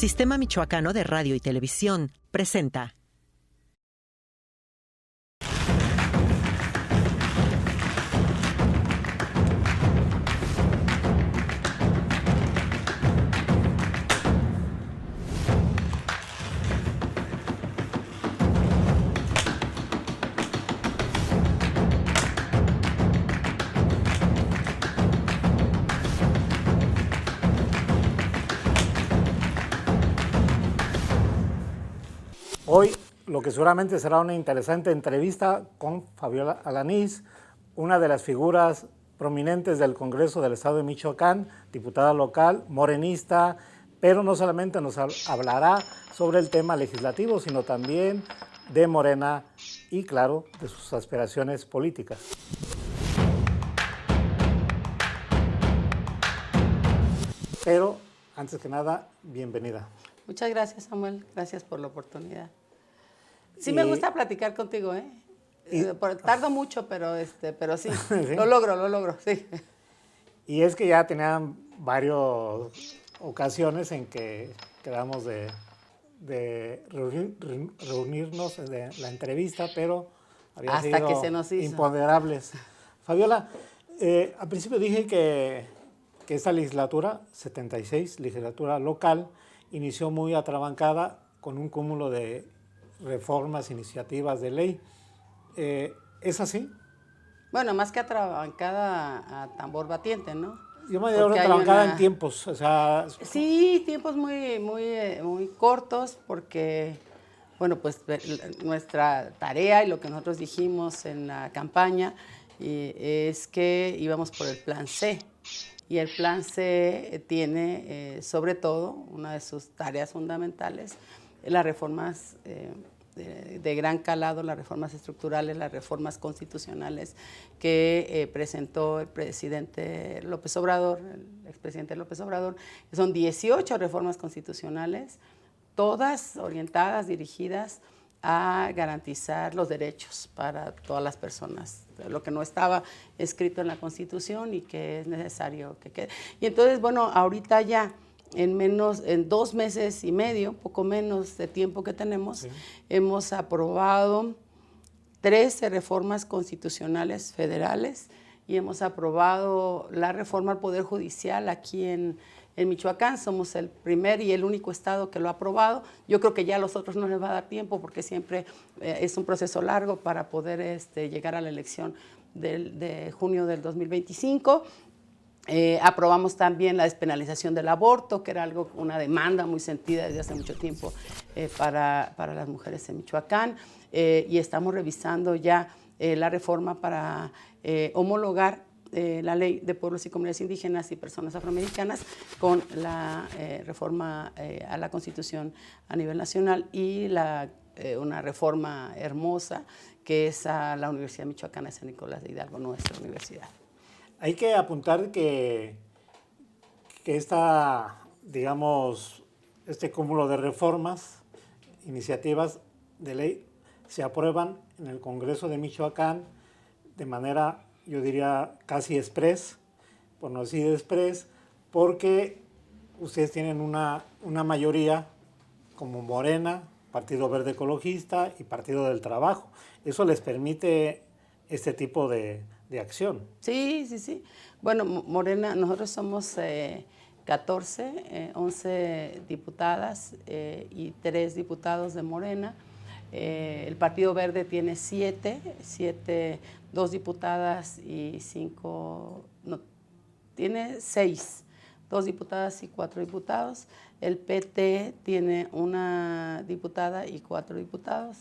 Sistema Michoacano de Radio y Televisión presenta. Hoy, lo que seguramente será una interesante entrevista con Fabiola Alanís, una de las figuras prominentes del Congreso del Estado de Michoacán, diputada local, morenista, pero no solamente nos hablará sobre el tema legislativo, sino también de Morena y, claro, de sus aspiraciones políticas. Pero, antes que nada, bienvenida. Muchas gracias, Samuel. Gracias por la oportunidad. Sí, me gusta platicar contigo, ¿eh? Tardo mucho, pero sí, ¿sí? Lo logro, sí. Y es que ya tenían varias ocasiones en que quedamos de reunirnos de la entrevista, pero había hasta sido que se nos hizo imponderables. Fabiola, al principio dije que esta legislatura, 76, legislatura local, inició muy atrabancada con un cúmulo de reformas, iniciativas de ley. ¿Es así? Bueno, más que atrabancada, a tambor batiente, ¿no? Yo me digo atrabancada en tiempos, o sea... Sí, tiempos muy cortos, porque, bueno, pues nuestra tarea y lo que nosotros dijimos en la campaña es que íbamos por el Plan C. Y el Plan C tiene, sobre todo, una de sus tareas fundamentales, las reformas de gran calado, las reformas estructurales, las reformas constitucionales que presentó el presidente López Obrador, el expresidente López Obrador, que son 18 reformas constitucionales, todas orientadas, dirigidas a garantizar los derechos para todas las personas, lo que no estaba escrito en la Constitución y que es necesario que quede. Y entonces, bueno, ahorita ya en 2 meses y medio, poco menos de tiempo que tenemos, sí, hemos aprobado 13 reformas constitucionales federales y hemos aprobado la reforma al Poder Judicial aquí en Michoacán. Somos el primer y el único estado que lo ha aprobado. Yo creo que ya a los otros no les va a dar tiempo porque siempre es un proceso largo para poder llegar a la elección de junio del 2025. Aprobamos también la despenalización del aborto, que era una demanda muy sentida desde hace mucho tiempo para las mujeres en Michoacán, y estamos revisando ya la reforma para homologar la ley de pueblos y comunidades indígenas y personas afroamericanas con la reforma a la Constitución a nivel nacional y una reforma hermosa que es a la Universidad Michoacana de San Nicolás de Hidalgo, nuestra universidad. Hay que apuntar que digamos, este cúmulo de reformas, iniciativas de ley, se aprueban en el Congreso de Michoacán de manera, yo diría, casi express, por no decir express, porque ustedes tienen una mayoría como Morena, Partido Verde Ecologista y Partido del Trabajo. Eso les permite este tipo de acción. Sí. Bueno, Morena, nosotros somos 11 diputadas y 3 diputados de Morena. El Partido Verde tiene 2 diputadas y 6, 2 diputadas y 4 diputados. El PT tiene 1 diputada y 4 diputados.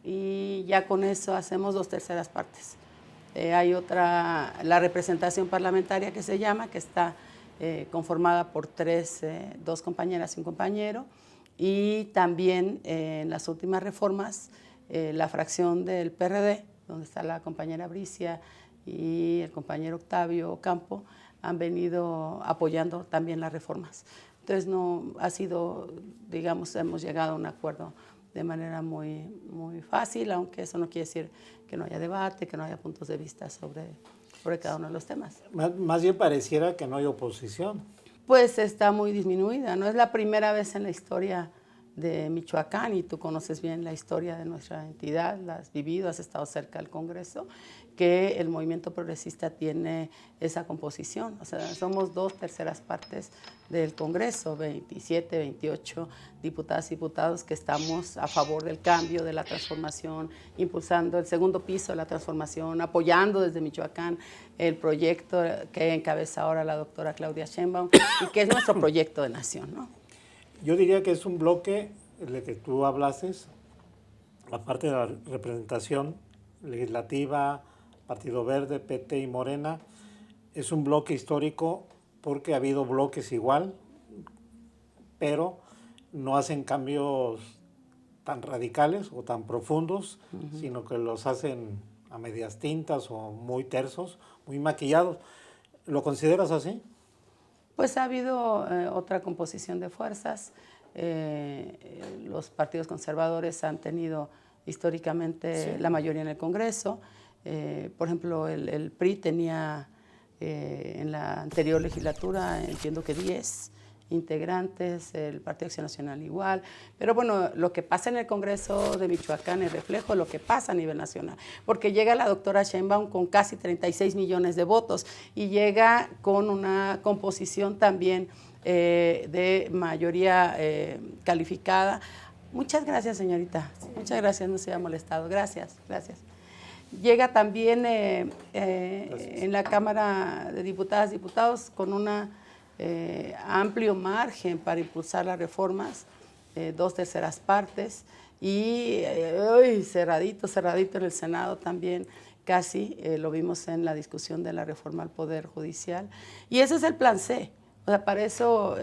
Y ya con eso hacemos 2/3 partes. Hay la representación parlamentaria que se llama, que está conformada por 2 compañeras y un compañero, y también en las últimas reformas, la fracción del PRD, donde está la compañera Bricia y el compañero Octavio Ocampo, han venido apoyando también las reformas. Entonces, no ha sido, digamos, hemos llegado a un acuerdo de manera muy fácil, aunque eso no quiere decir que no haya debate, que no haya puntos de vista sobre cada uno de los temas. Más bien pareciera que no hay oposición. Pues está muy disminuida. No es la primera vez en la historia de Michoacán, y tú conoces bien la historia de nuestra entidad, la has vivido, has estado cerca del Congreso, que el movimiento progresista tiene esa composición. O sea, somos 2/3 partes del Congreso, 27, 28 diputadas y diputados que estamos a favor del cambio, de la transformación, impulsando el segundo piso de la transformación, apoyando desde Michoacán el proyecto que encabeza ahora la doctora Claudia Sheinbaum y que es nuestro proyecto de nación, ¿no? Yo diría que es un bloque, el que tú hablases, la parte de la representación legislativa, Partido Verde, PT y Morena, es un bloque histórico porque ha habido bloques igual, pero no hacen cambios tan radicales o tan profundos, sino que los hacen a medias tintas o muy tersos, muy maquillados. ¿Lo consideras así? Pues ha habido otra composición de fuerzas. Los partidos conservadores han tenido históricamente la mayoría en el Congreso. Por ejemplo, el PRI tenía en la anterior legislatura, entiendo que 10 integrantes, el Partido Acción Nacional igual, pero bueno, lo que pasa en el Congreso de Michoacán es reflejo de lo que pasa a nivel nacional, porque llega la doctora Sheinbaum con casi 36 millones de votos y llega con una composición también de mayoría calificada. Muchas gracias, señorita, muchas gracias, no se haya molestado, gracias. Llega también en la Cámara de Diputadas y Diputados con una amplio margen para impulsar las reformas, 2/3 partes, y cerradito en el Senado también, casi, lo vimos en la discusión de la reforma al Poder Judicial, y ese es el plan C. O sea, para eso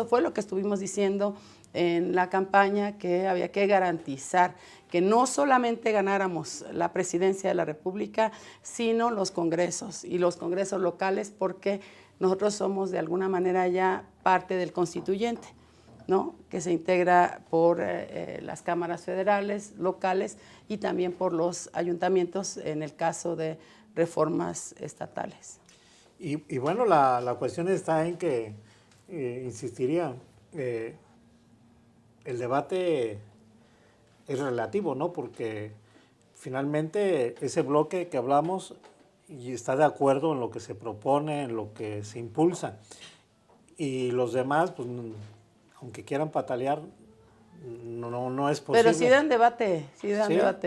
fue lo que estuvimos diciendo en la campaña, que había que garantizar que no solamente ganáramos la presidencia de la República, sino los congresos y los congresos locales, porque nosotros somos de alguna manera ya parte del constituyente, ¿no? Que se integra por las cámaras federales, locales y también por los ayuntamientos en el caso de reformas estatales. Y bueno, la cuestión está en que, insistiría, el debate es relativo, ¿no? Porque finalmente ese bloque que hablamos y está de acuerdo en lo que se propone, en lo que se impulsa. Y los demás, pues, aunque quieran patalear, no es posible. Pero sí dan debate,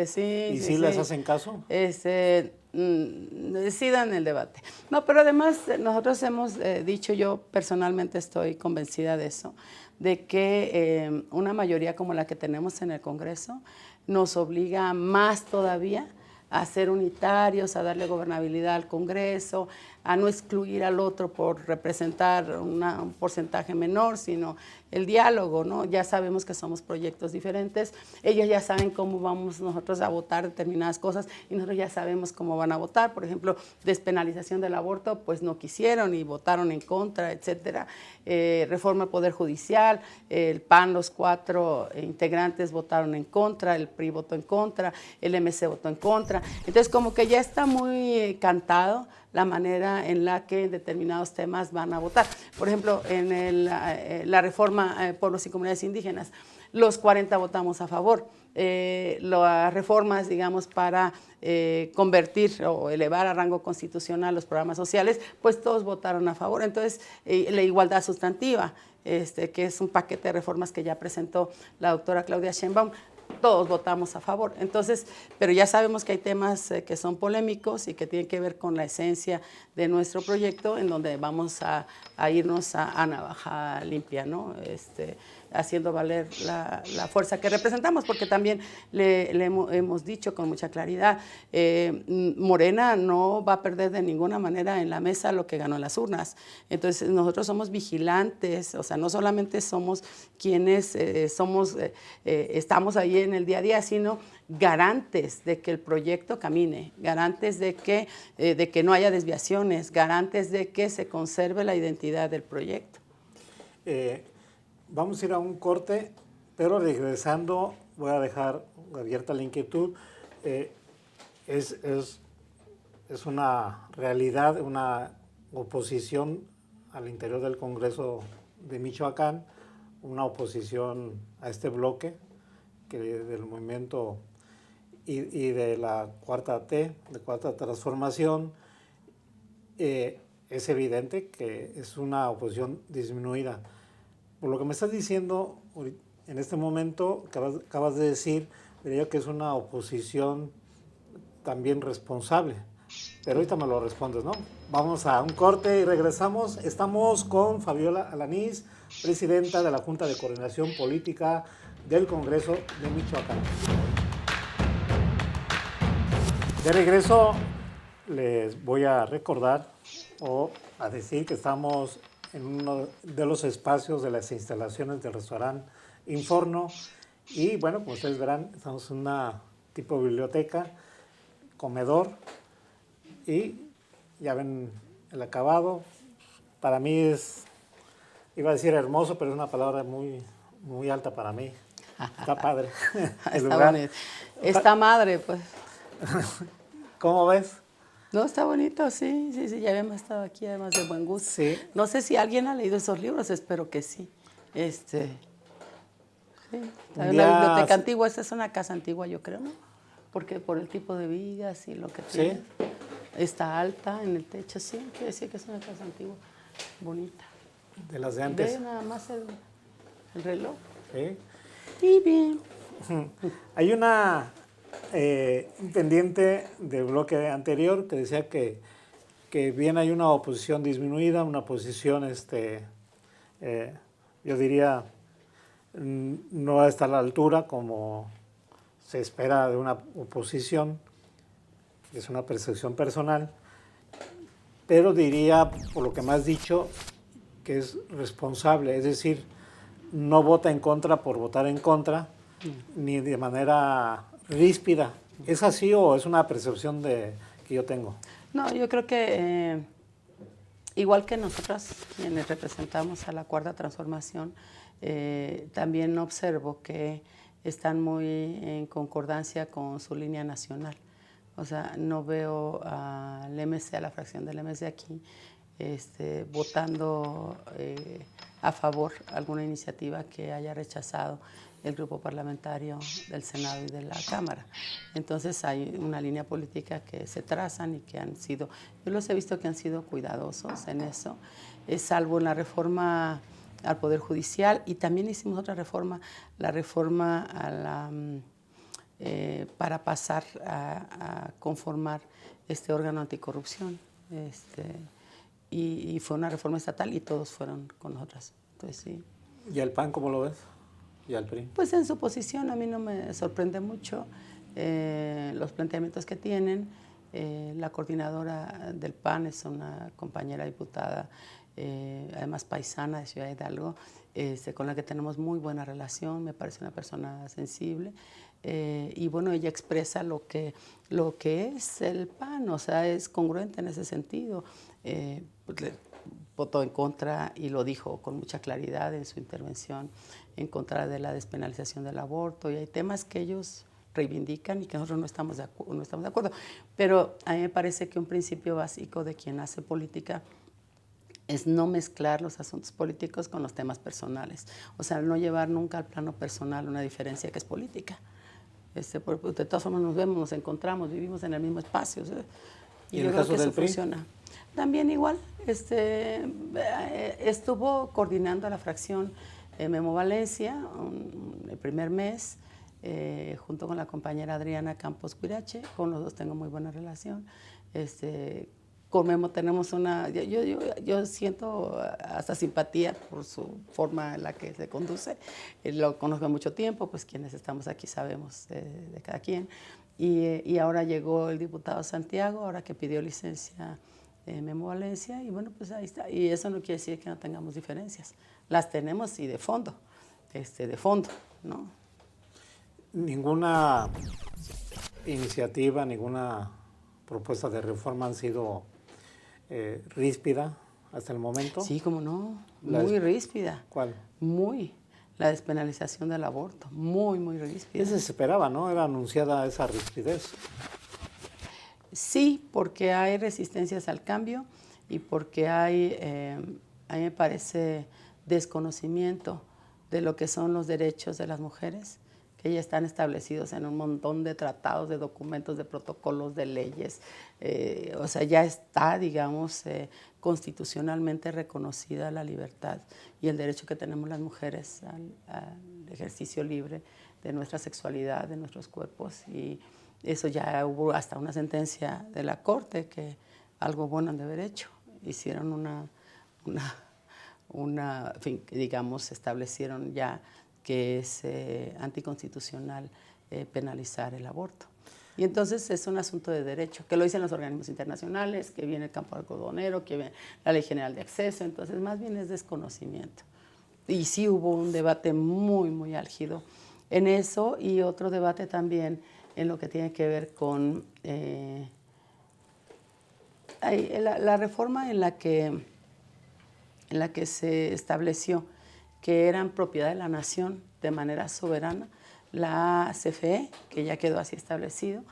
sí. ¿Y sí les hacen caso? Sí dan el debate. No, pero además nosotros hemos dicho, yo personalmente estoy convencida de eso, de que una mayoría como la que tenemos en el Congreso nos obliga más todavía a ser unitarios, a darle gobernabilidad al Congreso, a no excluir al otro por representar un porcentaje menor, sino el diálogo, ¿no? Ya sabemos que somos proyectos diferentes, ellos ya saben cómo vamos nosotros a votar determinadas cosas y nosotros ya sabemos cómo van a votar. Por ejemplo, despenalización del aborto, pues no quisieron y votaron en contra, etcétera. Reforma al Poder Judicial, el PAN, los 4 integrantes votaron en contra, el PRI votó en contra, el MC votó en contra. Entonces, como que ya está muy cantado la manera en la que en determinados temas van a votar. Por ejemplo, en la reforma pueblos y comunidades indígenas, los 40 votamos a favor. Las reformas, digamos, para convertir o elevar a rango constitucional los programas sociales, pues todos votaron a favor. Entonces, la igualdad sustantiva, que es un paquete de reformas que ya presentó la doctora Claudia Sheinbaum, todos votamos a favor. Entonces, pero ya sabemos que hay temas que son polémicos y que tienen que ver con la esencia de nuestro proyecto, en donde vamos a irnos a navaja limpia, ¿no? Haciendo valer la fuerza que representamos, porque también le hemos dicho con mucha claridad, Morena no va a perder de ninguna manera en la mesa lo que ganó en las urnas. Entonces nosotros somos vigilantes, o sea, no solamente somos quienes estamos ahí en el día a día, sino garantes de que el proyecto camine, garantes de que no haya desviaciones, garantes de que se conserve la identidad del proyecto. Vamos a ir a un corte, pero regresando voy a dejar abierta la inquietud. Es una realidad, una oposición al interior del Congreso de Michoacán una oposición a este bloque que del movimiento y de la cuarta T, de cuarta transformación. Es evidente que es una oposición disminuida. Por lo que me estás diciendo en este momento, acabas de decir, diría que es una oposición también responsable. Pero ahorita me lo respondes, ¿no? Vamos a un corte y regresamos. Estamos con Fabiola Alanís, presidenta de la Junta de Coordinación Política del Congreso de Michoacán. De regreso, les voy a recordar o a decir que estamos en uno de los espacios de las instalaciones del restaurante Inforno. Y bueno, como ustedes verán, estamos en una tipo biblioteca, comedor, y ya ven el acabado. Para mí es, iba a decir hermoso, pero es una palabra muy, muy alta para mí. Está padre. Está bonito. Esta madre, pues. ¿Cómo ves? No, está bonito, sí, ya habíamos estado aquí, además de buen gusto. Sí. No sé si alguien ha leído esos libros, espero que sí. Sí. Hay una biblioteca antigua, esta es una casa antigua, yo creo, ¿no? Porque por el tipo de vigas y lo que tiene. Sí. Está alta en el techo, sí, quiere decir que es una casa antigua, bonita. De las de antes. Ve nada más el reloj. Sí. Y bien. Hay un pendiente del bloque anterior que decía que bien hay una oposición disminuida, una oposición, yo diría, no está a la altura como se espera de una oposición, es una percepción personal, pero diría, por lo que me has dicho, que es responsable, es decir, no vota en contra por votar en contra, ni de manera ríspida. ¿Es así o es una percepción que yo tengo? No, yo creo que igual que nosotras, quienes representamos a la Cuarta Transformación, también observo que están muy en concordancia con su línea nacional. O sea, no veo al MC, a la fracción del MC aquí, votando a favor alguna iniciativa que haya rechazado el grupo parlamentario del Senado y de la Cámara. Entonces hay una línea política que se trazan y que han sido, yo los he visto que han sido cuidadosos en eso, salvo en la reforma al Poder Judicial, y también hicimos otra reforma, la reforma a la, para pasar a conformar este órgano anticorrupción. Y fue una reforma estatal y todos fueron con nosotras. Entonces, sí. ¿Y el PAN cómo lo ves? ¿Y al PRI? Pues en su posición a mí no me sorprende mucho los planteamientos que tienen. La coordinadora del PAN es una compañera diputada, además paisana de Ciudad Hidalgo, con la que tenemos muy buena relación, me parece una persona sensible. Y bueno, ella expresa lo que es el PAN, o sea, es congruente en ese sentido. Votó en contra, y lo dijo con mucha claridad en su intervención, en contra de la despenalización del aborto, y hay temas que ellos reivindican y que nosotros no estamos de acuerdo. Pero a mí me parece que un principio básico de quien hace política es no mezclar los asuntos políticos con los temas personales. O sea, no llevar nunca al plano personal una diferencia que es política. De todas formas nos vemos, nos encontramos, vivimos en el mismo espacio. ¿Sí? ¿Y yo creo que eso funciona. También igual, estuvo coordinando a la fracción Memo Valencia el primer mes, junto con la compañera Adriana Campos Cuirache. Con los dos tengo muy buena relación. Con Memo tenemos yo siento hasta simpatía por su forma en la que se conduce. Lo conozco mucho tiempo, pues quienes estamos aquí sabemos de cada quien. Y ahora llegó el diputado Santiago, ahora que pidió licencia Memo Valencia, y bueno, pues ahí está. Y eso no quiere decir que no tengamos diferencias. Las tenemos y de fondo, ¿no? ¿Ninguna iniciativa, ninguna propuesta de reforma han sido ríspida hasta el momento? Sí, cómo no, muy ríspida. ¿Cuál? Muy. La despenalización del aborto, muy, muy ríspida. Eso se esperaba, ¿no? Era anunciada esa rispidez. Sí, porque hay resistencias al cambio y porque hay a mí me parece desconocimiento de lo que son los derechos de las mujeres, que ya están establecidos en un montón de tratados, de documentos, de protocolos, de leyes. O sea, ya está, digamos, constitucionalmente reconocida la libertad y el derecho que tenemos las mujeres al ejercicio libre de nuestra sexualidad, de nuestros cuerpos. Y eso ya hubo hasta una sentencia de la Corte que algo bueno han de haber hecho. Hicieron en fin, digamos, establecieron ya que es anticonstitucional penalizar el aborto. Y entonces es un asunto de derecho, que lo dicen los organismos internacionales, que viene el campo algodonero, que viene la Ley General de Acceso, entonces más bien es desconocimiento. Y sí hubo un debate muy, muy álgido en eso, y otro debate también en lo que tiene que ver con la reforma en la que se estableció que eran propiedad de la nación de manera soberana, la CFE, que ya quedó así establecido,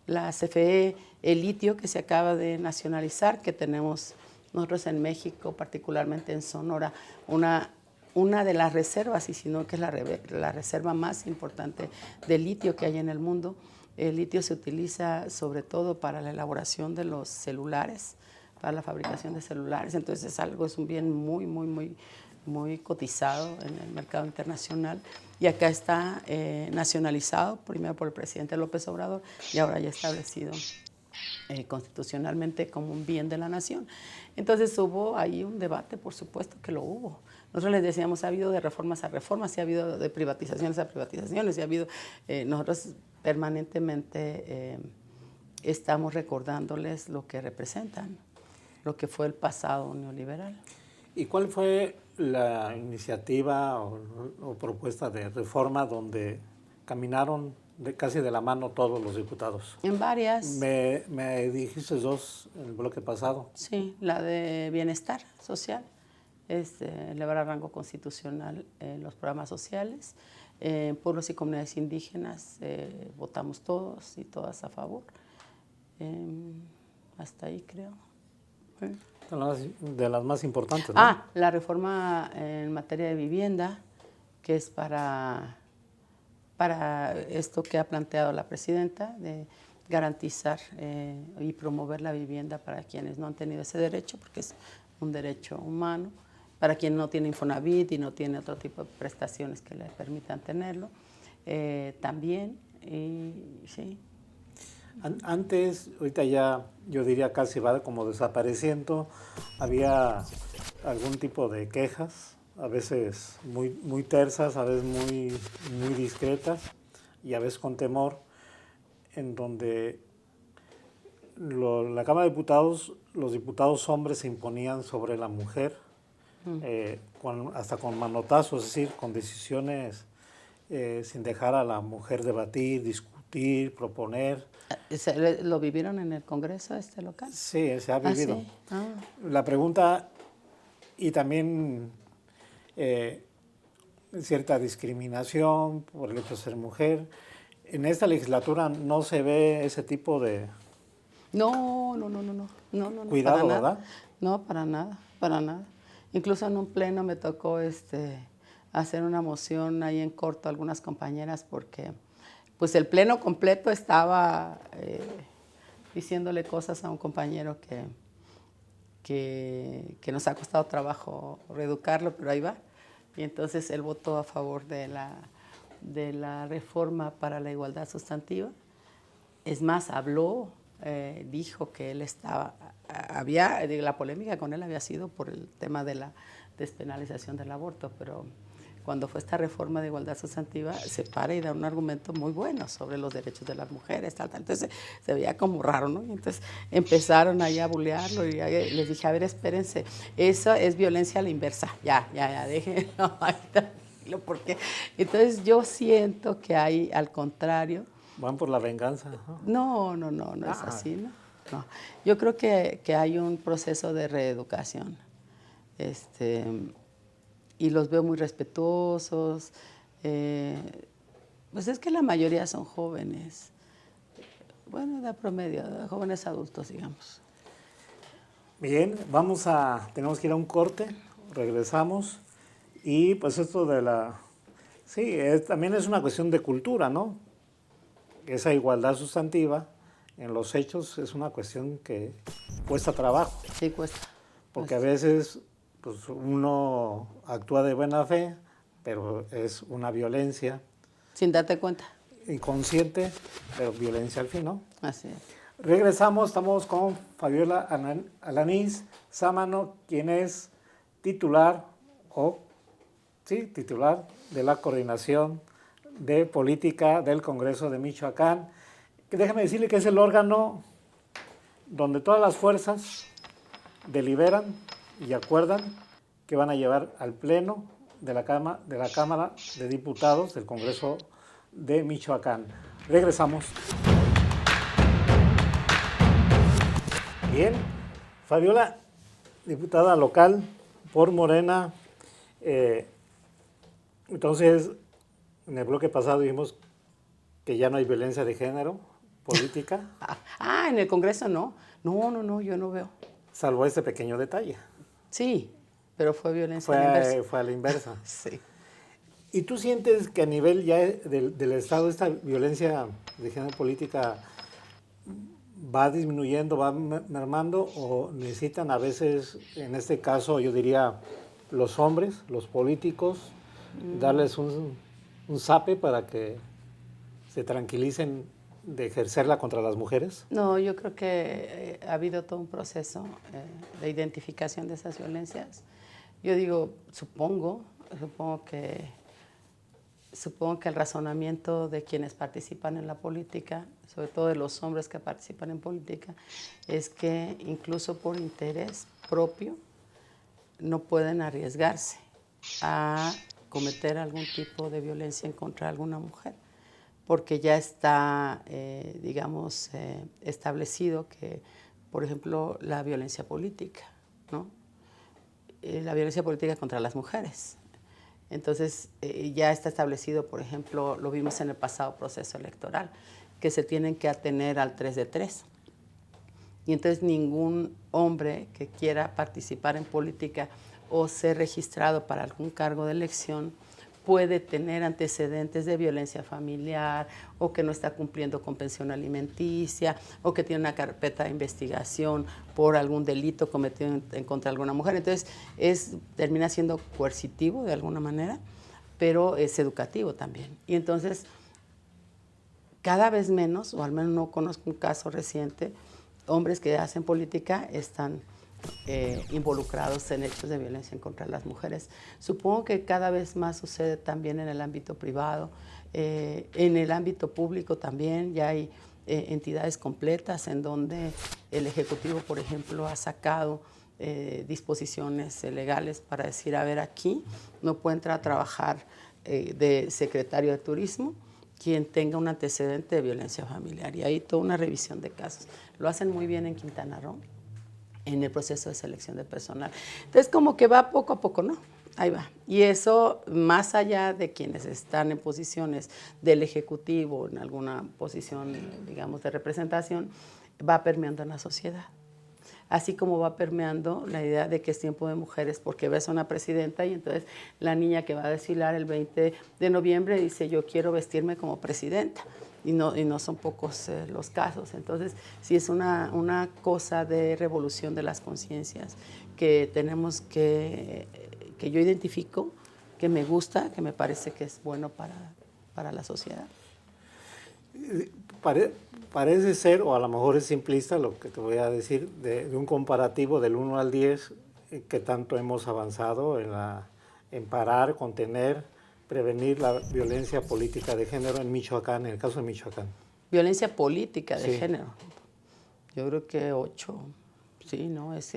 la CFE, el litio que se acaba de nacionalizar, que tenemos nosotros en México, particularmente en Sonora, una de las reservas, y si no que es la reserva más importante de litio que hay en el mundo. El litio se utiliza sobre todo para la elaboración de los celulares, para la fabricación de celulares, entonces es un bien muy, muy, muy, muy cotizado en el mercado internacional, y acá está nacionalizado primero por el presidente López Obrador y ahora ya establecido constitucionalmente como un bien de la nación. Entonces hubo ahí un debate, por supuesto que lo hubo. Nosotros les decíamos, ha habido de reformas a reformas, y ha habido de privatizaciones a privatizaciones, y ha habido, nosotros permanentemente estamos recordándoles lo que representan, lo que fue el pasado neoliberal. ¿Y cuál fue la iniciativa o propuesta de reforma donde caminaron casi de la mano todos los diputados? En varias. Me dijiste dos en el bloque pasado. Sí, la de bienestar social, elevar a rango constitucional los programas sociales. Pueblos y comunidades indígenas, votamos todos y todas a favor. Hasta ahí creo. De las más importantes, ¿no? La reforma en materia de vivienda, que es para esto que ha planteado la presidenta, de garantizar y promover la vivienda para quienes no han tenido ese derecho, porque es un derecho humano, para quien no tiene Infonavit y no tiene otro tipo de prestaciones que le permitan tenerlo. También, sí. Antes, ahorita ya yo diría casi va como desapareciendo, había algún tipo de quejas, a veces muy, muy tersas, a veces muy, muy discretas y a veces con temor, en donde la Cámara de Diputados, los diputados hombres se imponían sobre la mujer, hasta con manotazos, es decir, con decisiones sin dejar a la mujer debatir, discutir, proponer. ¿Lo vivieron en el Congreso local? Sí, se ha vivido. ¿Sí? La pregunta, y también cierta discriminación por el hecho de ser mujer. En esta legislatura no se ve ese tipo de... No. Cuidado, para ¿verdad? Nada. No, para nada. Incluso en un pleno me tocó hacer una moción ahí en corto a algunas compañeras porque pues el pleno completo estaba diciéndole cosas a un compañero que nos ha costado trabajo reeducarlo, pero ahí va. Y entonces él votó a favor de la reforma para la igualdad sustantiva. Es más, habló, dijo que él la polémica con él había sido por el tema de la despenalización del aborto, pero cuando fue esta reforma de igualdad sustantiva, se para y da un argumento muy bueno sobre los derechos de las mujeres, tal. Entonces se veía como raro, ¿no? Y entonces empezaron ahí a bulearlo y les dije, a ver, espérense, eso es violencia a la inversa, ya, déjenlo, porque entonces yo siento que hay, al contrario... Van por la venganza. No, es así, ¿no? No. Yo creo que hay un proceso de reeducación, y los veo muy respetuosos. Pues es que la mayoría son jóvenes, bueno, edad promedio, jóvenes adultos, digamos. Bien, tenemos que ir a un corte. regresamos. Y pues esto de la... Sí, también es una cuestión de cultura, ¿no? Esa igualdad sustantiva en los hechos es una cuestión que cuesta trabajo. Sí, cuesta. Porque a veces pues, uno actúa de buena fe, pero es una violencia. Sin darte cuenta. Inconsciente, pero violencia al fin, ¿no? Así es. Regresamos, estamos con Fabiola Alanís Sámano, quien es titular de la Coordinación de Política del Congreso de Michoacán. Que déjame decirle que es el órgano donde todas las fuerzas deliberan y acuerdan que van a llevar al Pleno de la Cámara de Diputados del Congreso de Michoacán. Regresamos. Bien, Fabiola, diputada local por Morena. Entonces, en el bloque pasado dijimos que ya no hay violencia de género política. En el Congreso no. No, yo no veo. Salvo ese pequeño detalle. Sí, pero fue violencia a la inversa. Fue a la inversa. Sí. ¿Y tú sientes que a nivel ya del Estado esta violencia de género política va disminuyendo, va mermando, o necesitan a veces, en este caso yo diría los hombres, los políticos, darles un zape para que se tranquilicen de ejercerla contra las mujeres? No, yo creo que ha habido todo un proceso de identificación de esas violencias. Yo digo, supongo que el razonamiento de quienes participan en la política, sobre todo de los hombres que participan en política, es que incluso por interés propio no pueden arriesgarse a cometer algún tipo de violencia en contra de alguna mujer, porque ya está, establecido que, por ejemplo, la violencia política, ¿no? La violencia política contra las mujeres. Entonces, ya está establecido, por ejemplo, lo vimos en el pasado proceso electoral, que se tienen que atener al 3 de 3. Y entonces ningún hombre que quiera participar en política o ser registrado para algún cargo de elección puede tener antecedentes de violencia familiar, o que no está cumpliendo con pensión alimenticia, o que tiene una carpeta de investigación por algún delito cometido en contra de alguna mujer. Entonces, termina siendo coercitivo de alguna manera, pero es educativo también. Y entonces, cada vez menos, o al menos no conozco un caso reciente, hombres que hacen política están involucrados en hechos de violencia en contra de las mujeres. Supongo que cada vez más sucede también en el ámbito privado, en el ámbito público también. Ya hay entidades completas en donde el Ejecutivo, por ejemplo, ha sacado disposiciones legales para decir, a ver, aquí no puede entrar a trabajar de secretario de Turismo quien tenga un antecedente de violencia familiar. Y hay toda una revisión de casos. Lo hacen muy bien en Quintana Roo, en el proceso de selección de personal. Entonces, como que va poco a poco, ¿no? Ahí va. Y eso, más allá de quienes están en posiciones del Ejecutivo, en alguna posición, digamos, de representación, va permeando en la sociedad. Así como va permeando la idea de que es tiempo de mujeres, porque ves a una presidenta y entonces la niña que va a desfilar el 20 de noviembre dice, yo quiero vestirme como presidenta. Y no son pocos los casos. Entonces, sí es una cosa de revolución de las conciencias que tenemos que yo identifico, que me gusta, que me parece que es bueno para la sociedad. Parece ser, o a lo mejor es simplista lo que te voy a decir, de un comparativo del 1 al 10, que tanto hemos avanzado en parar, contener, prevenir la violencia política de género en Michoacán, en el caso de Michoacán. Violencia política de Sí. género. Yo creo que 8. Sí, ¿no? Es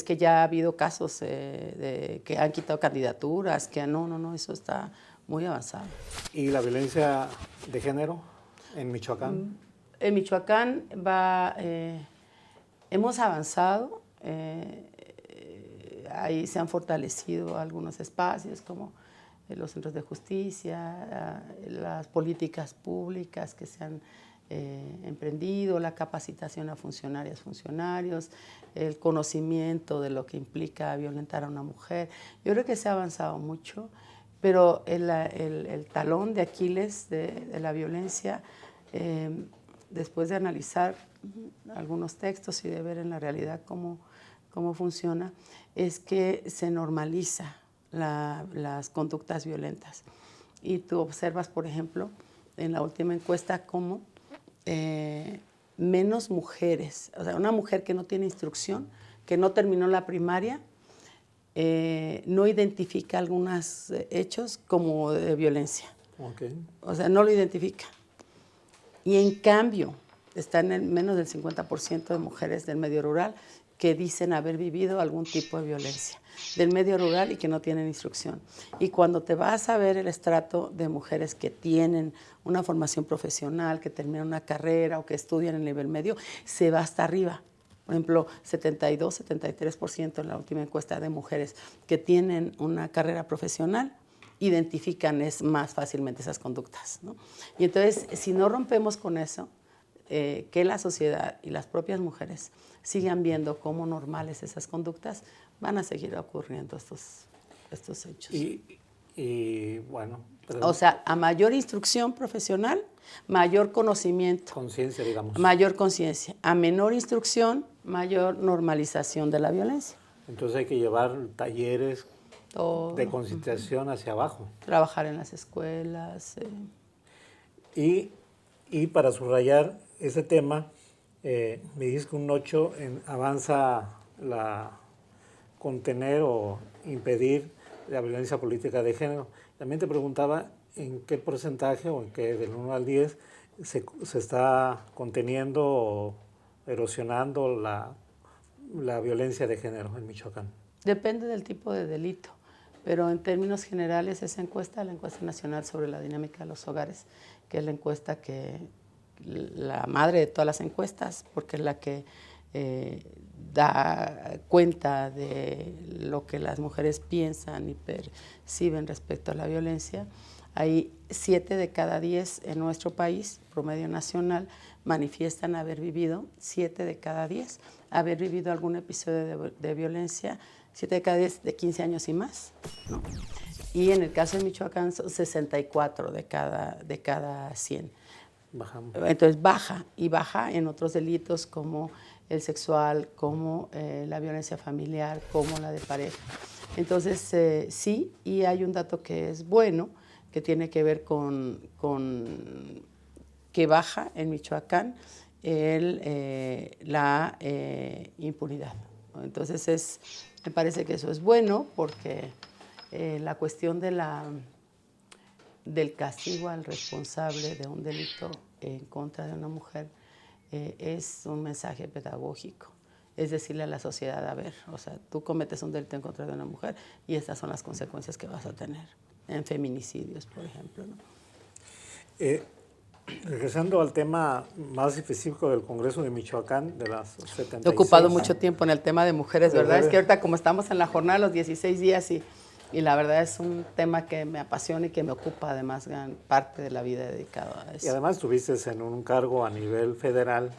que ya ha habido casos de que han quitado candidaturas, que no, eso está muy avanzado. ¿Y la violencia de género en Michoacán? En Michoacán hemos avanzado, ahí se han fortalecido algunos espacios como los centros de justicia, las políticas públicas que se han emprendido, la capacitación a funcionarias, funcionarios, el conocimiento de lo que implica violentar a una mujer. Yo creo que se ha avanzado mucho, pero el talón de Aquiles de la violencia, después de analizar algunos textos y de ver en la realidad cómo funciona, es que se normaliza las conductas violentas. Y tú observas, por ejemplo, en la última encuesta cómo menos mujeres, o sea, una mujer que no tiene instrucción, que no terminó la primaria, no identifica algunos hechos como de violencia. Okay. O sea, no lo identifica. Y en cambio, están en menos del 50% de mujeres del medio rural que dicen haber vivido algún tipo de violencia del medio rural y que no tienen instrucción. Y cuando te vas a ver el estrato de mujeres que tienen una formación profesional, que terminan una carrera o que estudian en el nivel medio, se va hasta arriba. Por ejemplo, 72, 73% en la última encuesta de mujeres que tienen una carrera profesional identifican más fácilmente esas conductas, ¿no? Y entonces, si no rompemos con eso, que la sociedad y las propias mujeres sigan viendo como normales esas conductas, van a seguir ocurriendo estos hechos. Y bueno... O sea, a mayor instrucción profesional, mayor conocimiento. Conciencia, digamos. Mayor conciencia. A menor instrucción, mayor normalización de la violencia. Entonces hay que llevar talleres Todo. De concientización hacia abajo. Trabajar en las escuelas. Y para subrayar ese tema, me dices que un 8 avanza contener o impedir la violencia política de género. También te preguntaba en qué porcentaje o en qué del 1 al 10 se está conteniendo o erosionando la violencia de género en Michoacán. Depende del tipo de delito, pero en términos generales esa encuesta, la encuesta nacional sobre la dinámica de los hogares, que es la encuesta la madre de todas las encuestas, porque es la que da cuenta de lo que las mujeres piensan y perciben respecto a la violencia. Hay 7 de cada 10 en nuestro país, promedio nacional, manifiestan haber vivido, 7 de cada 10, haber vivido algún episodio de violencia, 7 de cada 10 de 15 años y más, ¿no? Y en el caso de Michoacán son 64 de cada 100. Bajamos. Entonces baja en otros delitos como el sexual, como la violencia familiar, como la de pareja. Entonces sí, y hay un dato que es bueno, que tiene que ver con que baja en Michoacán la impunidad. Entonces me parece que eso es bueno porque la cuestión del castigo al responsable de un delito en contra de una mujer es un mensaje pedagógico. Es decirle a la sociedad, a ver, o sea, tú cometes un delito en contra de una mujer y estas son las consecuencias que vas a tener en feminicidios, por ejemplo, ¿no? Regresando al tema más específico del Congreso de Michoacán, de las 76. He ocupado mucho tiempo en el tema de mujeres, ¿verdad? Es que ahorita como estamos en la jornada de los 16 días y la verdad es un tema que me apasiona y que me ocupa además gran parte de la vida dedicada a eso. Y además estuviste en un cargo a nivel federal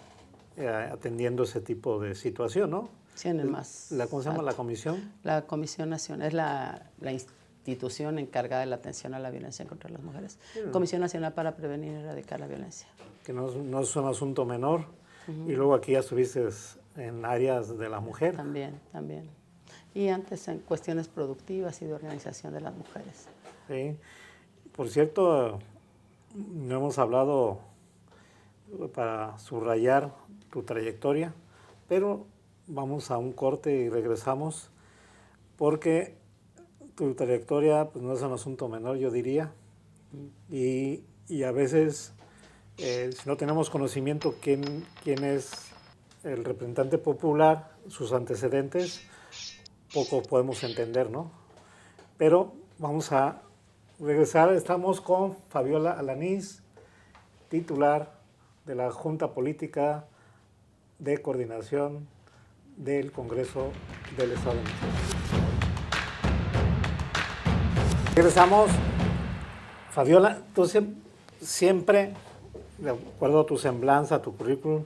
atendiendo ese tipo de situación, ¿no? Sí, en el más ¿Cómo se llama la comisión? La Comisión Nacional, es la institución encargada de la atención a la violencia contra las mujeres. Comisión Nacional para Prevenir y Erradicar la Violencia. Que no es un asunto menor. Y luego aquí ya estuviste en áreas de la mujer. También. Y antes en cuestiones productivas y de organización de las mujeres. Sí. Por cierto, no hemos hablado para subrayar tu trayectoria, pero vamos a un corte y regresamos porque tu trayectoria pues, no es un asunto menor, yo diría, y a veces si no tenemos conocimiento quién es el representante popular, sus antecedentes, poco podemos entender, ¿no? Pero vamos a regresar, estamos con Fabiola Alanís, titular de la Junta Política de Coordinación del Congreso del Estado de Michoacán. Regresamos. Fabiola, entonces siempre de acuerdo a tu semblanza, a tu currículum,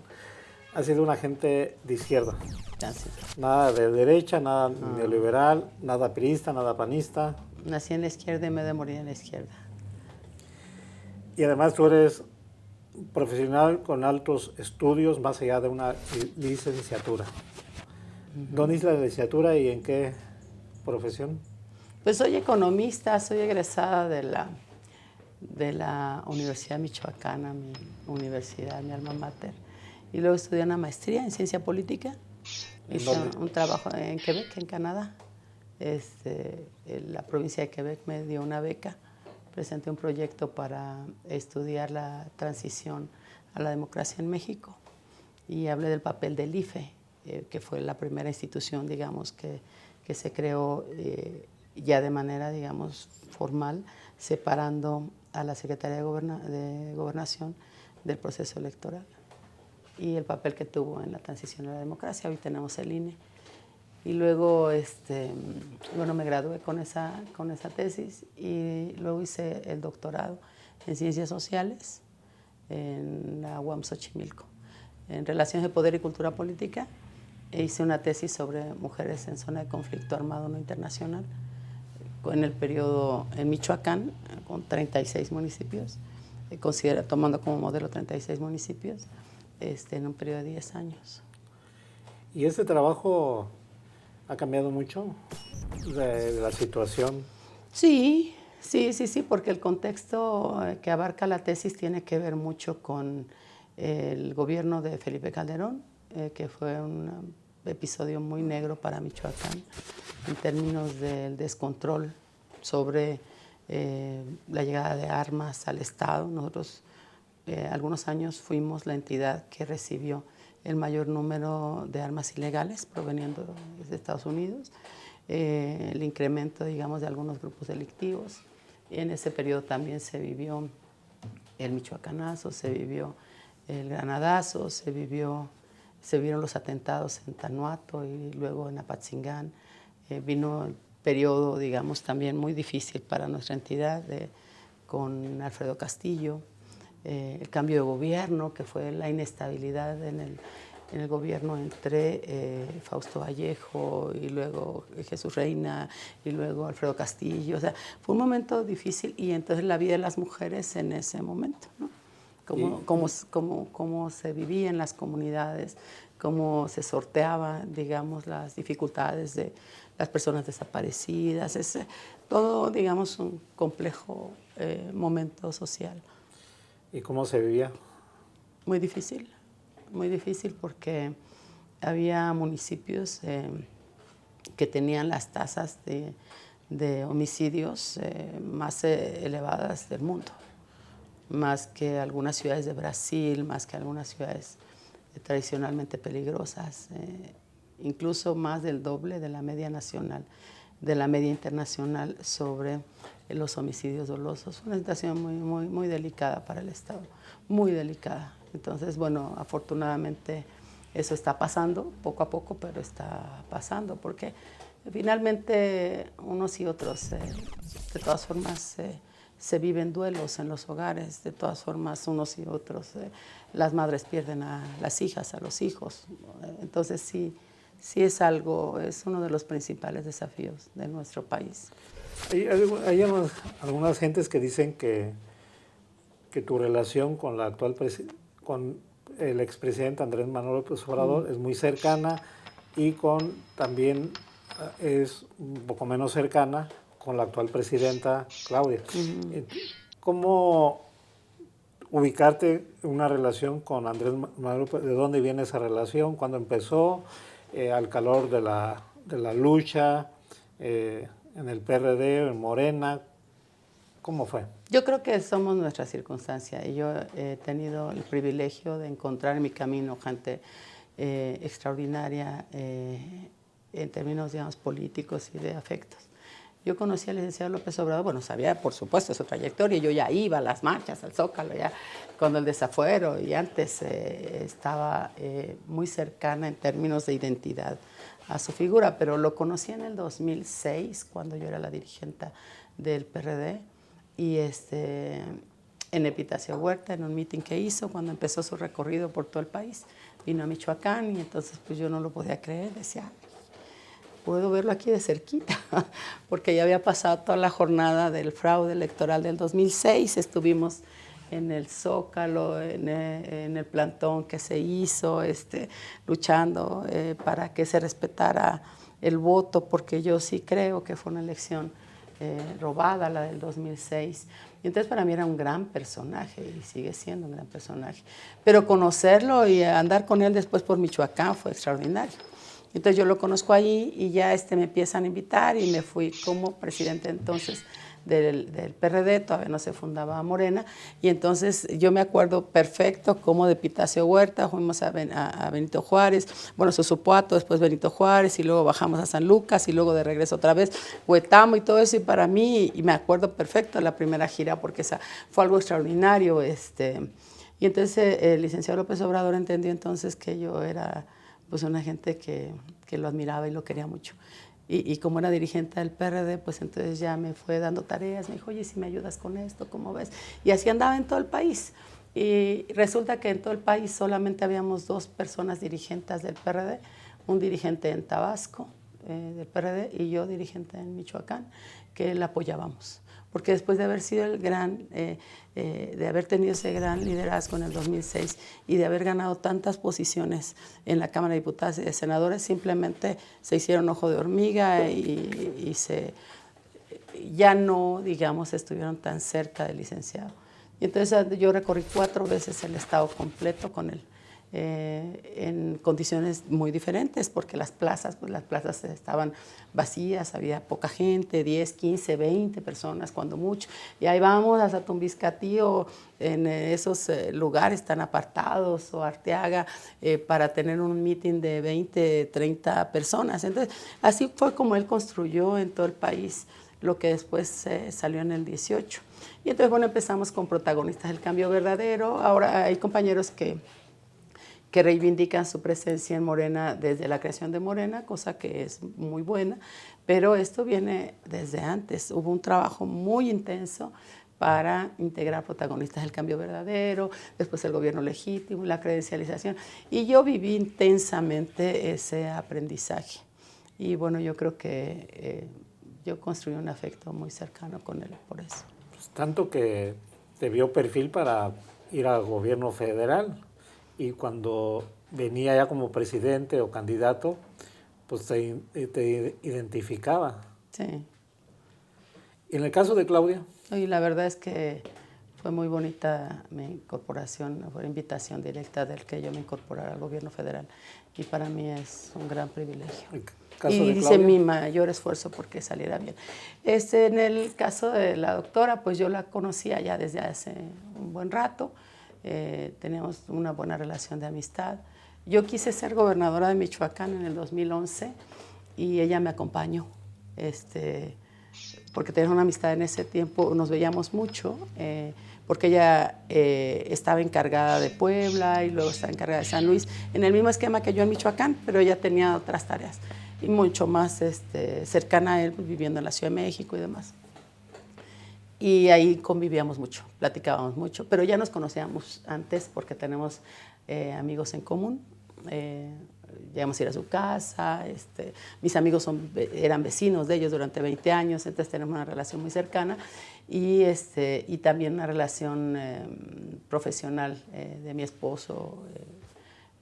has sido un agente de izquierda. Así. Nada de derecha, nada neoliberal, nada priista, nada panista. Nací en la izquierda y me he de morir en la izquierda. Y además tú eres profesional con altos estudios más allá de una licenciatura. ¿Dónde es la licenciatura y en qué profesión? Pues soy economista, soy egresada de la Universidad Michoacana, mi universidad, mi alma mater. Y luego estudié una maestría en ciencia política. Hice un trabajo en Quebec, en Canadá. La provincia de Quebec me dio una beca. Presenté un proyecto para estudiar la transición a la democracia en México. Y hablé del papel del IFE, que fue la primera institución, digamos, que se creó ya de manera, digamos, formal, separando a la Secretaría de Gobernación del proceso electoral y el papel que tuvo en la transición a la democracia. Hoy tenemos el INE. Y luego, bueno, me gradué con esa tesis y luego hice el doctorado en Ciencias Sociales en la UAM Xochimilco, en Relaciones de Poder y Cultura Política. Hice una tesis sobre mujeres en zona de conflicto armado no internacional en el periodo en Michoacán, con 36 municipios, tomando como modelo 36 municipios, en un periodo de 10 años. ¿Y este trabajo ha cambiado mucho de la situación? Sí, porque el contexto que abarca la tesis tiene que ver mucho con el gobierno de Felipe Calderón, que fue un episodio muy negro para Michoacán en términos del descontrol sobre la llegada de armas al Estado. Nosotros algunos años fuimos la entidad que recibió el mayor número de armas ilegales proveniendo de Estados Unidos, el incremento, digamos, de algunos grupos delictivos. En ese periodo también se vivió el michoacanazo, se vivió el granadazo, se vieron los atentados en Tanuato y luego en Apatzingán. Vino el periodo, digamos, también muy difícil para nuestra entidad con Alfredo Castillo. El cambio de gobierno, que fue la inestabilidad en el gobierno entre Fausto Vallejo y luego Jesús Reina y luego Alfredo Castillo. O sea, fue un momento difícil y entonces la vida de las mujeres en ese momento, ¿no? Cómo se vivía en las comunidades, cómo se sorteaban, digamos, las dificultades de las personas desaparecidas. Es todo, digamos, un complejo momento social. ¿Y cómo se vivía? Muy difícil porque había municipios que tenían las tasas de homicidios más elevadas del mundo, más que algunas ciudades de Brasil, más que algunas ciudades tradicionalmente peligrosas, incluso más del doble de la media nacional, de la media internacional sobre los homicidios dolosos. Una situación muy delicada para el Estado, muy delicada. Entonces, bueno, afortunadamente eso está pasando poco a poco, pero está pasando porque finalmente unos y otros, de todas formas, se viven duelos en los hogares, de todas formas unos y otros, las madres pierden a las hijas, a los hijos. Entonces sí es uno de los principales desafíos de nuestro país. Hay algunas gentes que dicen que tu relación con con el expresidente Andrés Manuel López Obrador es muy cercana y también es un poco menos cercana con la actual presidenta Claudia. ¿Cómo ubicarte en una relación con Andrés Manuel López? ¿De dónde viene esa relación? ¿Cuándo empezó? Al calor de la lucha en el PRD, en Morena. ¿Cómo fue? Yo creo que somos nuestra circunstancia y yo he tenido el privilegio de encontrar en mi camino gente extraordinaria en términos, digamos, políticos y de afectos. Yo conocí al licenciado López Obrador, bueno, sabía, por supuesto, su trayectoria. Yo ya iba a las marchas, al Zócalo, ya con el desafuero, y antes estaba muy cercana en términos de identidad a su figura, pero lo conocí en el 2006, cuando yo era la dirigente del PRD, y en Epitacio Huerta, en un meeting que hizo cuando empezó su recorrido por todo el país. Vino a Michoacán y entonces pues yo no lo podía creer, decía, puedo verlo aquí de cerquita, porque ya había pasado toda la jornada del fraude electoral del 2006, estuvimos en el Zócalo, en el plantón que se hizo, luchando para que se respetara el voto, porque yo sí creo que fue una elección robada, la del 2006. Y entonces para mí era un gran personaje y sigue siendo un gran personaje. Pero conocerlo y andar con él después por Michoacán fue extraordinario. Entonces yo lo conozco allí y ya me empiezan a invitar y me fui como presidente entonces del PRD, todavía no se fundaba Morena, y entonces yo me acuerdo perfecto como de Epitacio Huerta fuimos a Benito Juárez, bueno, Sosopuato, después Benito Juárez, y luego bajamos a San Lucas, y luego de regreso otra vez, Huetamo y todo eso, y para mí, y me acuerdo perfecto de la primera gira, porque esa fue algo extraordinario, y entonces el licenciado López Obrador entendió entonces que yo era pues una gente que lo admiraba y lo quería mucho. Y como era dirigente del PRD, pues entonces ya me fue dando tareas, me dijo, oye, si me ayudas con esto, ¿cómo ves? Y así andaba en todo el país. Y resulta que en todo el país solamente habíamos 2 personas dirigentes del PRD, un dirigente en Tabasco del PRD y yo dirigente en Michoacán, que la apoyábamos. Porque después de haber sido de haber tenido ese gran liderazgo en el 2006 y de haber ganado tantas posiciones en la Cámara de Diputados y de Senadores, simplemente se hicieron ojo de hormiga y ya no, digamos, estuvieron tan cerca del licenciado. Y entonces yo recorrí 4 veces el estado completo con él. En condiciones muy diferentes, porque las plazas estaban vacías, había poca gente, 10, 15, 20 personas cuando mucho, y ahí vamos a Satumbiscatío, en esos lugares tan apartados, o Arteaga, para tener un meeting de 20, 30 personas. Entonces, así fue como él construyó en todo el país lo que después salió en el 18. Y entonces, bueno, empezamos con protagonistas del cambio verdadero. Ahora hay compañeros que reivindican su presencia en Morena desde la creación de Morena, cosa que es muy buena, pero esto viene desde antes. Hubo un trabajo muy intenso para integrar protagonistas del cambio verdadero, después el gobierno legítimo, la credencialización, y yo viví intensamente ese aprendizaje. Y bueno, yo creo que yo construí un afecto muy cercano con él por eso. Pues tanto que te vio perfil para ir al gobierno federal. Y cuando venía ya como presidente o candidato, pues te identificaba. Sí. ¿Y en el caso de Claudia? Y la verdad es que fue muy bonita mi incorporación, fue invitación directa del que yo me incorporara al gobierno federal. Y para mí es un gran privilegio. Y hice mi mayor esfuerzo porque saliera bien. En el caso de la doctora, pues yo la conocía ya desde hace un buen rato. Teníamos una buena relación de amistad. Yo quise ser gobernadora de Michoacán en el 2011 y ella me acompañó, porque teníamos una amistad en ese tiempo, nos veíamos mucho, porque ella estaba encargada de Puebla y luego estaba encargada de San Luis, en el mismo esquema que yo en Michoacán, pero ella tenía otras tareas y mucho más cercana a él, pues, viviendo en la Ciudad de México y demás. Y ahí convivíamos mucho, platicábamos mucho, pero ya nos conocíamos antes porque tenemos amigos en común. Llegamos a ir a su casa, mis amigos eran vecinos de ellos durante 20 años, entonces tenemos una relación muy cercana y también una relación profesional de mi esposo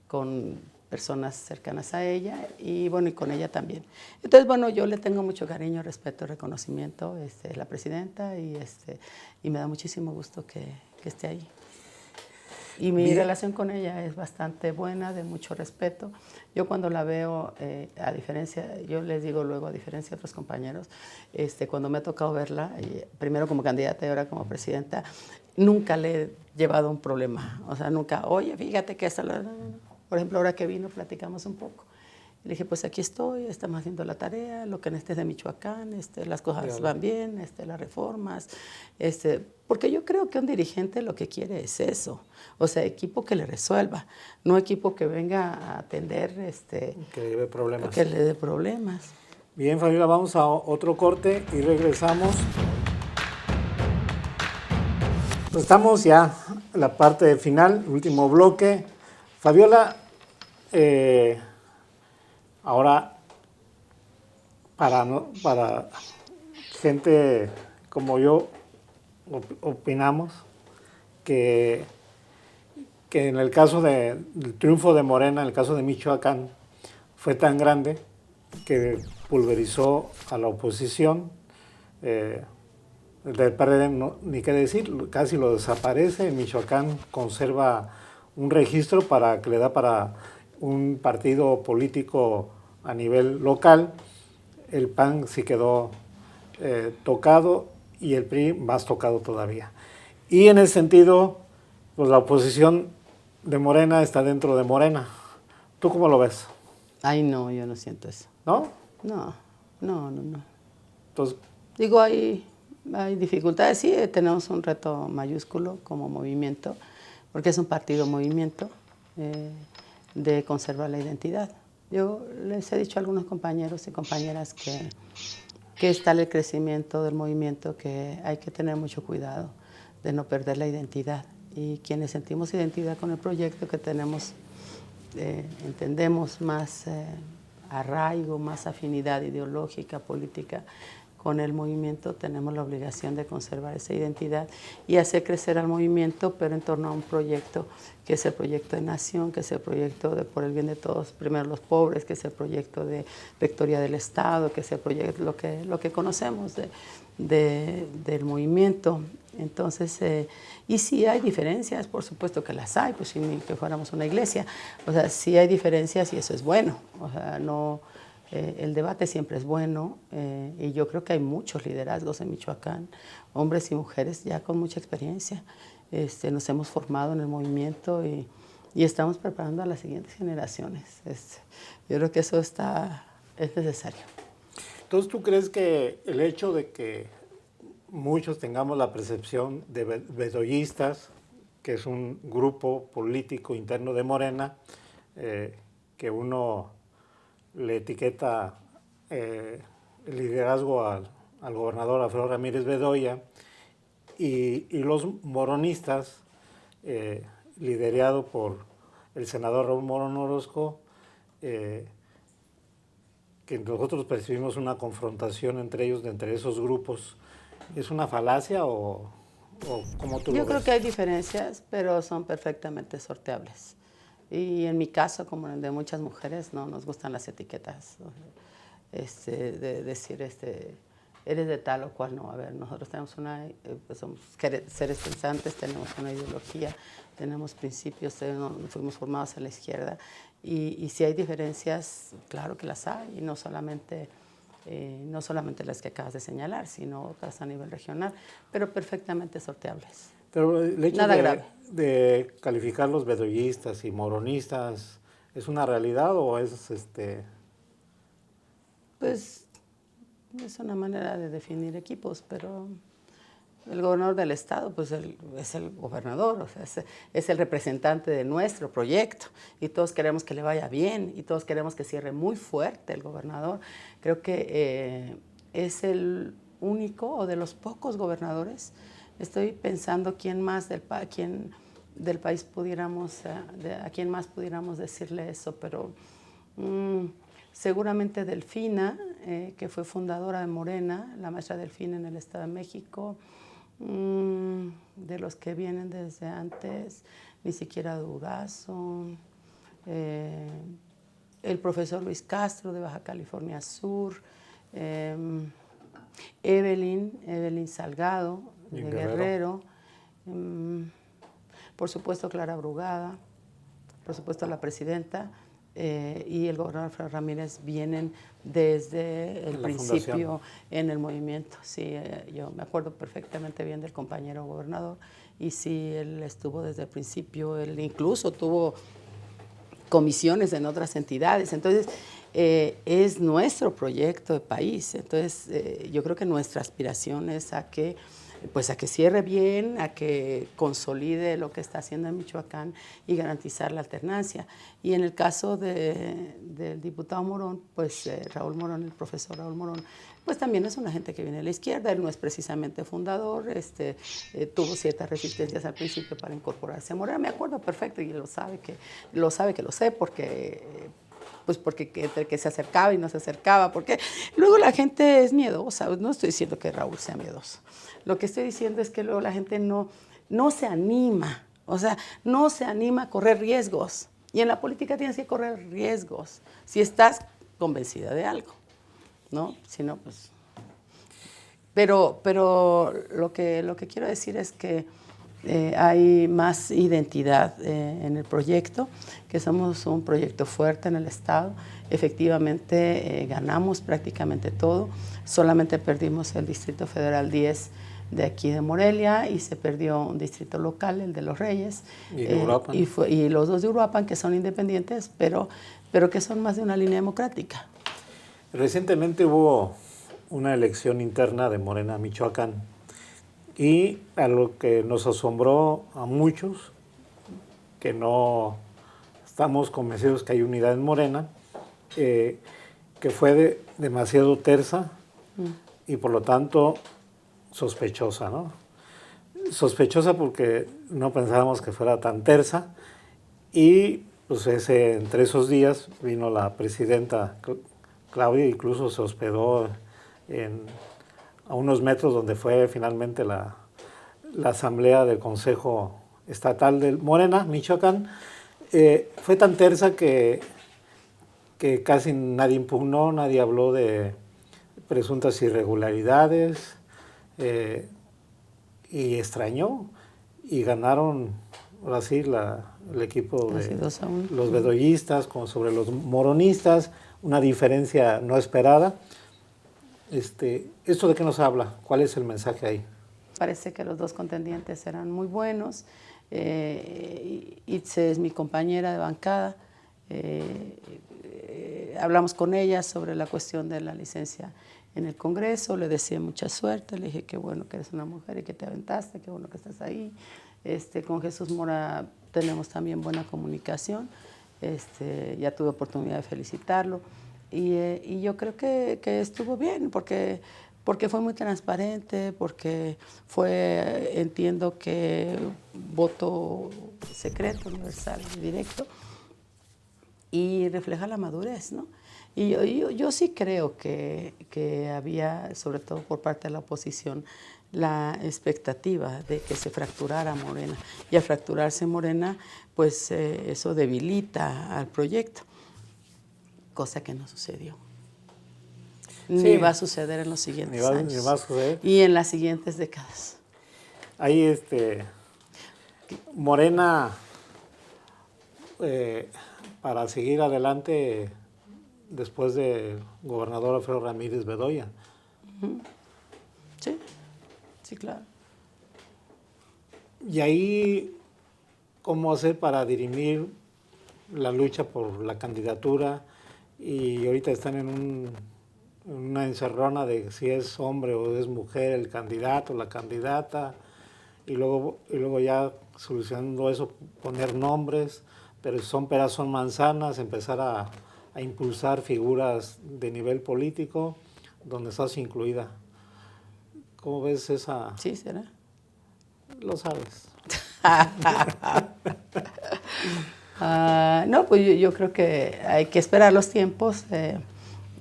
con personas cercanas a ella y bueno, y con ella también. Entonces, bueno, yo le tengo mucho cariño, respeto, reconocimiento, la presidenta y me da muchísimo gusto que esté ahí. Y mi relación con ella es bastante buena, de mucho respeto. Yo cuando la veo, a diferencia, yo les digo luego, a diferencia de otros compañeros, cuando me ha tocado verla, primero como candidata y ahora como presidenta, nunca le he llevado un problema. O sea, nunca, oye, fíjate que esta... Por ejemplo, ahora que vino, platicamos un poco. Le dije, pues aquí estoy, estamos haciendo la tarea, lo que necesites de Michoacán, las cosas van bien, las reformas. Porque yo creo que un dirigente lo que quiere es eso. O sea, equipo que le resuelva, no equipo que venga a atender. Que le dé problemas. Que le dé problemas. Bien, Fabiola, vamos a otro corte y regresamos. Pues estamos ya en la parte final, último bloque. Fabiola, ahora para gente como yo opinamos que en el caso del triunfo de Morena, en el caso de Michoacán, fue tan grande que pulverizó a la oposición. Del PRD ni qué decir, casi lo desaparece. Michoacán conserva un registro que le da para un partido político a nivel local. El PAN sí quedó tocado y el PRI más tocado todavía. Y en ese sentido, pues la oposición de Morena está dentro de Morena. ¿Tú cómo lo ves? Ay, no, yo no siento eso. ¿No? No. Entonces, Digo, hay dificultades, sí, tenemos un reto mayúsculo como movimiento, porque es un partido movimiento de conservar la identidad. Yo les he dicho a algunos compañeros y compañeras que está el crecimiento del movimiento, que hay que tener mucho cuidado de no perder la identidad. Y quienes sentimos identidad con el proyecto que tenemos, entendemos más arraigo, más afinidad ideológica, política con el movimiento, tenemos la obligación de conservar esa identidad y hacer crecer al movimiento, pero en torno a un proyecto que es el proyecto de nación, que es el proyecto de por el bien de todos, primero los pobres, que es el proyecto de rectoría del Estado, que es el proyecto, lo que conocemos del movimiento. Entonces, y sí hay diferencias, por supuesto que las hay, pues si ni que fuéramos una iglesia, o sea, sí hay diferencias y eso es bueno, o sea, no... el debate siempre es bueno y yo creo que hay muchos liderazgos en Michoacán, hombres y mujeres ya con mucha experiencia. Nos hemos formado en el movimiento y estamos preparando a las siguientes generaciones. Yo creo que eso es necesario. Entonces, ¿tú crees que el hecho de que muchos tengamos la percepción de bedoyistas, que es un grupo político interno de Morena, que uno le etiqueta el liderazgo al gobernador Alfredo Ramírez Bedoya, y los moronistas, liderado por el senador Raúl Morón Orozco, que nosotros percibimos una confrontación entre ellos, entre esos grupos, ¿es una falacia o cómo tú lo ves? Yo creo que hay diferencias, pero son perfectamente sorteables. Y en mi caso, como en el de muchas mujeres, no nos gustan las etiquetas, de decir, eres de tal o cual no. A ver, nosotros tenemos pues somos seres pensantes, tenemos una ideología, tenemos principios, fuimos formados en la izquierda. Y si hay diferencias, claro que las hay, y no solamente las que acabas de señalar, sino otras a nivel regional, pero perfectamente sorteables. Pero el hecho Nada grave. de calificar los bedoyistas y moronistas, ¿es una realidad o es Pues es una manera de definir equipos, pero el gobernador del estado pues es el gobernador, o sea, es el representante de nuestro proyecto y todos queremos que le vaya bien y todos queremos que cierre muy fuerte el gobernador. Creo que es el único o de los pocos gobernadores. Estoy pensando quién del país pudiéramos, a quién más pudiéramos decirle eso, pero seguramente Delfina, que fue fundadora de Morena, la maestra Delfina en el Estado de México, de los que vienen desde antes, ni siquiera Durazo, el profesor Luis Castro de Baja California Sur, Evelyn Salgado de Guerrero, por supuesto Clara Brugada, por supuesto la presidenta y el gobernador Alfredo Ramírez vienen desde el principio en el movimiento. Sí, yo me acuerdo perfectamente bien del compañero gobernador y sí, él estuvo desde el principio, él incluso tuvo comisiones en otras entidades. Entonces, es nuestro proyecto de país. Entonces, yo creo que nuestra aspiración es a que pues a que cierre bien, a que consolide lo que está haciendo en Michoacán y garantizar la alternancia. Y en el caso del diputado Morón, pues Raúl Morón, el profesor Raúl Morón, pues también es una gente que viene de la izquierda, él no es precisamente fundador, tuvo ciertas resistencias al principio para incorporarse a Morena, me acuerdo perfecto, y él lo sabe que lo sé, porque entre que se acercaba y no se acercaba, porque luego la gente es miedosa, no estoy diciendo que Raúl sea miedoso, lo que estoy diciendo es que luego la gente no se anima, o sea, no se anima a correr riesgos, y en la política tienes que correr riesgos, si estás convencida de algo, ¿no? Si no, pues... Pero lo que quiero decir es que hay más identidad en el proyecto, que somos un proyecto fuerte en el Estado. Efectivamente, ganamos prácticamente todo. Solamente perdimos el Distrito Federal 10 de aquí de Morelia y se perdió un distrito local, el de Los Reyes. Y de Uruapan. Y los dos de Uruapan, que son independientes, pero que son más de una línea democrática. Recientemente hubo una elección interna de Morena Michoacán y a lo que nos asombró a muchos, que no estamos convencidos que hay unidad en Morena, que fue demasiado tersa y por lo tanto sospechosa, ¿no? Sospechosa porque no pensábamos que fuera tan tersa y pues entre esos días vino la presidenta Claudia, incluso se hospedó a unos metros donde fue finalmente la asamblea del Consejo Estatal de Morena, Michoacán. Fue tan tersa que casi nadie impugnó, nadie habló de presuntas irregularidades y extrañó y ganaron ahora sí el equipo de los bedollistas sobre los moronistas, una diferencia no esperada. ¿Esto de qué nos habla? ¿Cuál es el mensaje ahí? Parece que los dos contendientes eran muy buenos. Itze es mi compañera de bancada. Hablamos con ella sobre la cuestión de la licencia en el Congreso. Le deseé mucha suerte. Le dije qué bueno que eres una mujer y que te aventaste, qué bueno que estás ahí. Con Jesús Mora tenemos también buena comunicación. Ya tuve oportunidad de felicitarlo. Y yo creo que estuvo bien, porque fue muy transparente, porque entiendo que voto secreto, universal y directo, y refleja la madurez, ¿no? Y yo sí creo que había, sobre todo por parte de la oposición, la expectativa de que se fracturara Morena. Y al fracturarse Morena, pues eso debilita al proyecto, cosa que no sucedió. Ni va a suceder en los siguientes años. Ni va a suceder. Y en las siguientes décadas. Ahí Morena, para seguir adelante después del gobernador Alfredo Ramírez Bedoya. Sí, claro. Y ahí, ¿cómo hacer para dirimir la lucha por la candidatura? Y ahorita están en una encerrona de si es hombre o es mujer el candidato, la candidata, y luego ya solucionando eso, poner nombres, pero si son peras, son manzanas, empezar a impulsar figuras de nivel político donde estás incluida. ¿Cómo ves esa? Sí, ¿será? Lo sabes. No, pues yo creo que hay que esperar los tiempos.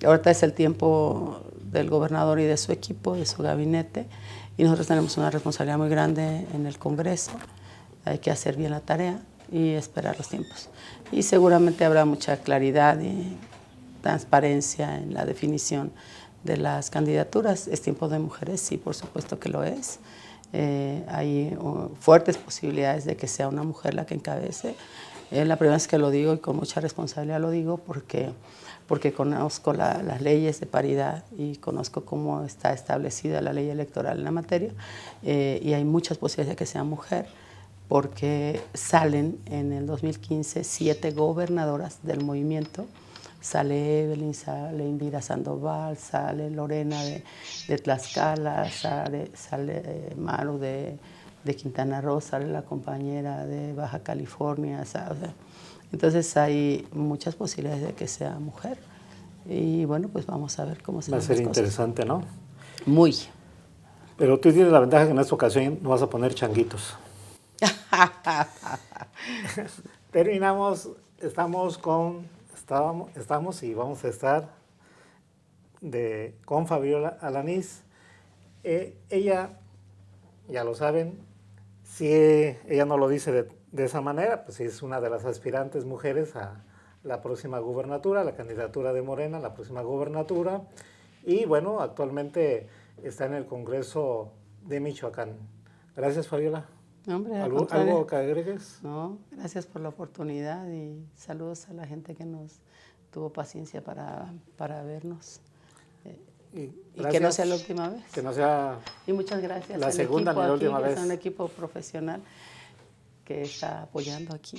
Ahorita es el tiempo del gobernador y de su equipo, de su gabinete, y nosotros tenemos una responsabilidad muy grande en el Congreso. Hay que hacer bien la tarea y esperar los tiempos. Y seguramente habrá mucha claridad y transparencia en la definición de las candidaturas. ¿Es tiempo de mujeres? Sí, por supuesto que lo es. Hay fuertes posibilidades de que sea una mujer la que encabece. La primera vez que lo digo y con mucha responsabilidad lo digo porque conozco las leyes de paridad y conozco cómo está establecida la ley electoral en la materia, y hay muchas posibilidades de que sea mujer, porque salen en el 2015 7 gobernadoras del movimiento sale Evelyn, sale Indira Sandoval, sale Lorena de Tlaxcala, sale Maru de Quintana Roo, sale la compañera de Baja California, ¿sabes? Entonces hay muchas posibilidades de que sea mujer. Y bueno, pues vamos a ver cómo se va a dan ser las cosas. interesante, ¿no? Muy. Pero tú tienes la ventaja que en esta ocasión no vas a poner changuitos. Terminamos, estamos y vamos a estar con Fabiola Alanís. Ella, ya lo saben, si ella no lo dice de esa manera, pues es una de las aspirantes mujeres a la próxima gubernatura, la candidatura de Morena, la próxima gubernatura. Y bueno, actualmente está en el Congreso de Michoacán. Gracias, Fabiola. Hombre, ¿Algo que agregues? No, gracias por la oportunidad y saludos a la gente que nos tuvo paciencia para vernos. Y que no sea la última vez. Que no sea y muchas gracias la al segunda equipo ni la aquí, última que vez. es un equipo profesional que está apoyando aquí.